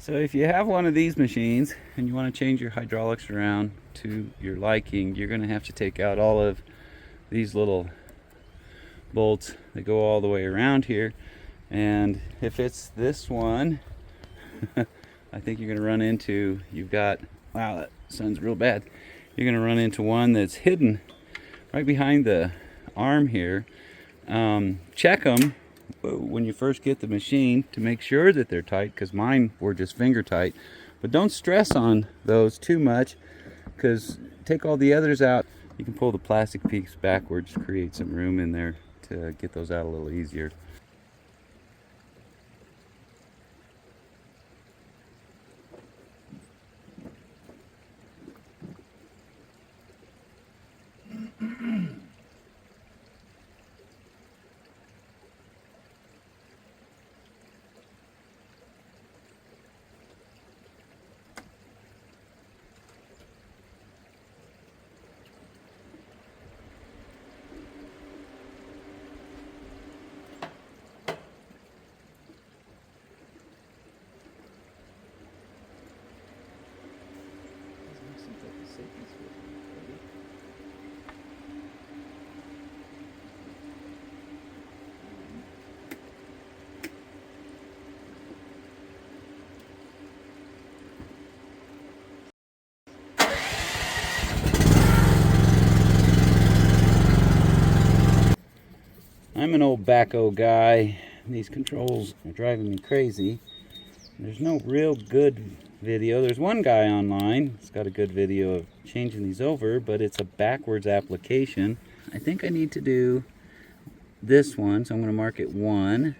So if you have one of these machines and you want to change your hydraulics around to your liking, you're going to have to take out all of these little bolts that go all the way around here. And if it's this one, I think you're going to run into, wow, that sounds real bad. You're going to run into one that's hidden right behind the arm here. Check them when you first get the machine to make sure that they're tight, because mine were just finger tight. But don't stress on those too much, because take all the others out. You can pull the plastic piece backwards to create some room in there to get those out a little easier. I'm an old backhoe guy. These controls are driving me crazy. There's no real good video. There's one guy online that's got a good video of changing these over, but it's a backwards application. I think I need to do this one, so I'm going to mark it 1,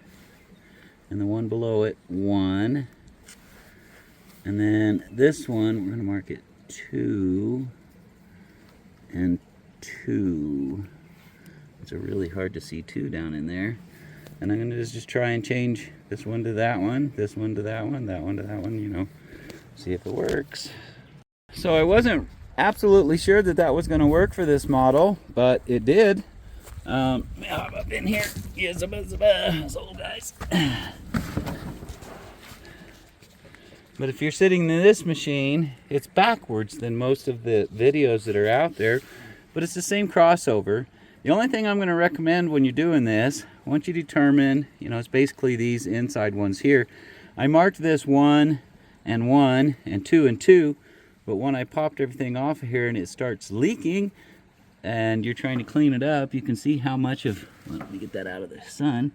and the one below it 1, and then this one we're going to mark it 2 and 2. It's really hard to see 2 down in there. And I'm going to just try and change this one to that one, this one to that one, that one to that one, you know, see if it works. So I wasn't absolutely sure that that was going to work for this model, but it did. Up in here, those old guys. But if you're sitting in this machine, it's backwards than most of the videos that are out there, but it's the same crossover. The only thing I'm going to recommend when you're doing this, once you determine, you know, it's basically these inside ones here. I marked this 1 and 1 and 2 and 2, but when I popped everything off of here and it starts leaking and you're trying to clean it up, you can see how much of, well, let me get that out of the sun.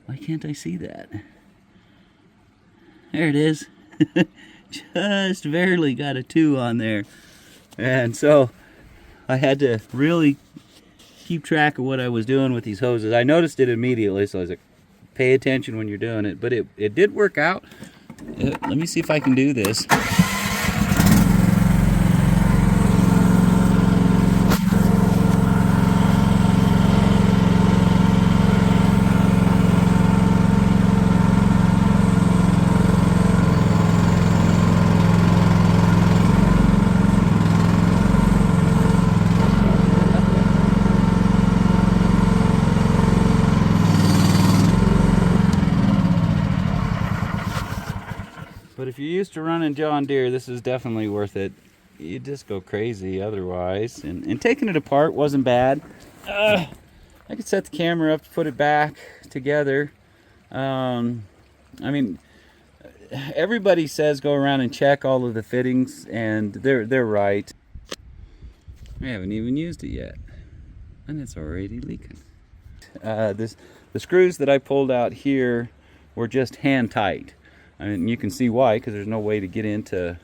Why can't I see that? There it is. Just barely got a 2 on there. And so I had to really keep track of what I was doing with these hoses. I noticed it immediately, so I was like, pay attention when you're doing it. But it did work out. Let me see if I can do this. But if you're used to running John Deere, this is definitely worth it. You just go crazy otherwise. And taking it apart wasn't bad. I could set the camera up to put it back together. I mean, everybody says go around and check all of the fittings, and they're right. I haven't even used it yet, and it's already leaking. The screws that I pulled out here were just hand tight. I mean, you can see why, because there's no way to get into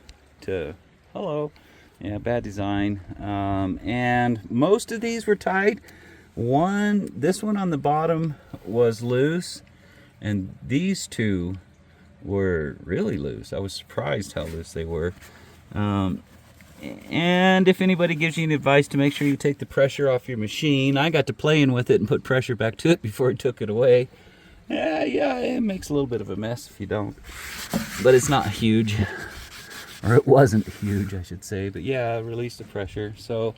hello. Yeah, bad design. And most of these were tight. This one on the bottom was loose, and these 2 were really loose. I was surprised how loose they were. And if anybody gives you any advice to make sure you take the pressure off your machine, I got to playing with it and put pressure back to it before I took it away. Yeah, it makes a little bit of a mess if you don't. But it's not huge. Or it wasn't huge, I should say. But yeah, release the pressure. So